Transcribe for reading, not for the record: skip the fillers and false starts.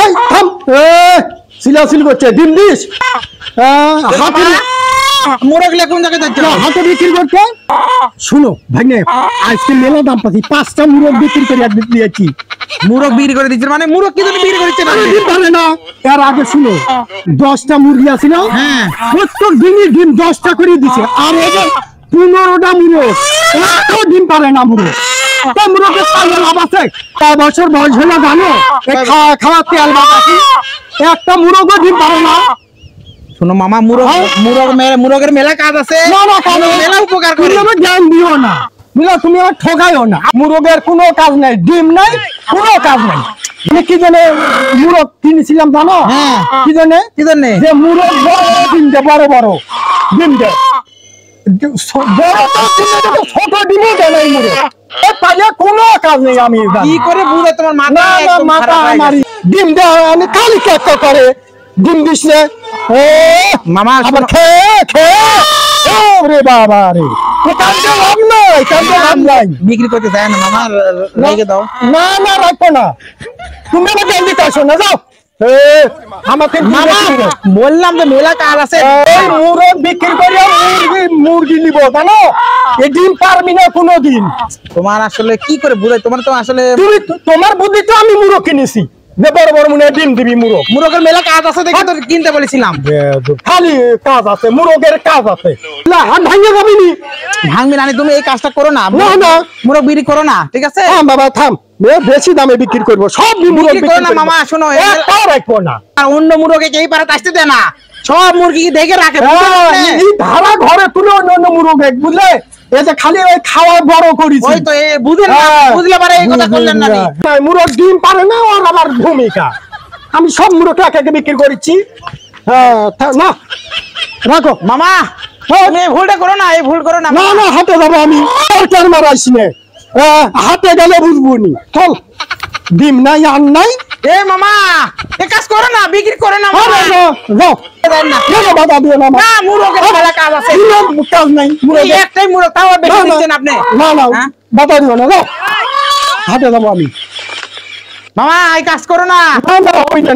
এই থাম সিলাসিল করছে ডিম দিস হাতে মুরগ লে কোন জায়গায় যাচ্ছে হাতে বিক্রি করতে শুনো ভাগ্নে আজকে মেলা দাম পাচ্ছি 5টা মুরগ বিক্রি করে একদিন দিয়েছি মুরগ বিক্রি করে দিচ্ছে মানে মুরগ কি জন্য বিক্রি করছে না ডিম পারে না এর আগে শুনো 10টা মুরগি আছিল হ্যাঁ প্রত্যেক দিনই ডিম 10টা করে দিছে আর এই যে 15টা মুরগ এত ডিম পারে না মুরগ তো মুরগের পালে লাভ আছে কয় বছর বয়স হলো জানো খাওয়া তেল বাতাসি একটা মুরগও ডিম পারে না শোনো মামা মুরগের মেলা কাজ আছে মেলা উপকার করে তুমি জ্ঞান দিও না বুঝলো তুমি আমার ঠকাইও না মুরগের কোনো কাজ নাই ডিম নাই কোনো কাজ নাই আমি কি জানে মুরগ কিনেছিলাম জানো হ্যাঁ কি জানে যে মুরগ ডিম দে বড় বড় ডিম দে ছোট ডিমও দেয় নাই মুরগ পাইলে কোনো কাজ নেই আমি কি করে বুঝে তোমার মাথা আমার ডিম দেয় আমি খালি কেক করে ডিম দিস না ও মামা আবার খেয়ে বাবা রে বিক্রি করতে চায় না মামা রেখে দাও না রাখো না তুমি আমাকে এদিকে আসো না যাও আমাকে বললাম তো মেলা কাল আছে মুরগ বিক্রি করে মুরগি নিব জানো এই ডিম পারবি না কোনোদিন তোমার আসলে কি করে বুঝাই তোমার তো আসলে তোমার বুদ্ধি তো আমি মুরগ কিনেছি বড় বড় মনে ডিম দিবি মুরগের মেলা কাজ আছে দেখে তো কিনতে বলেছিলাম খালি কাজ আছে মুরগের কাজ আছে হাত ভাঙিয়ে যাবি নি ভাঙবি না তুমি এই কাজটা করো না মুরগ বিক্রি করো না ঠিক আছে বাবা থাম বেশি দামে বিক্রি করবো সব মুরগ বিক্রি করো না মামা শোনো রাখবো না আর অন্য মুরগে কেই পারে আসতে দেয় না সব মুরগি দেখে রাখে ধারা ঘরে তুলে অন্য মুরগ বুঝলে এই যে খালি ওই খাওয়া বড় করিস ওই তো বুঝলেন না বুঝলে পারে এই কথা করলেন না মুরগ ডিম পারে না ওর আমার ভূমিকা আমি সব মুরগ একে বিক্রি করেছি না রাখো মামা তুমি এই ভুলটা করো না এই ভুল করো না না হাতে যাবো আমি সরকার মারাইস না হাতে গেলে বুঝবো নি চল ডিম নাই আর নাই এ মামা এ কাজ করো না বিক্রি করে না যাও বাধা দিও না মুরগের মেলা কাজ আছে কাজ নাই একটাই মুরগ তাও বেশি দিচ্ছেন আপনি না বাধা দিও না যাও হাতে যাবো আমি মামা এই কাজ করো না ওইটা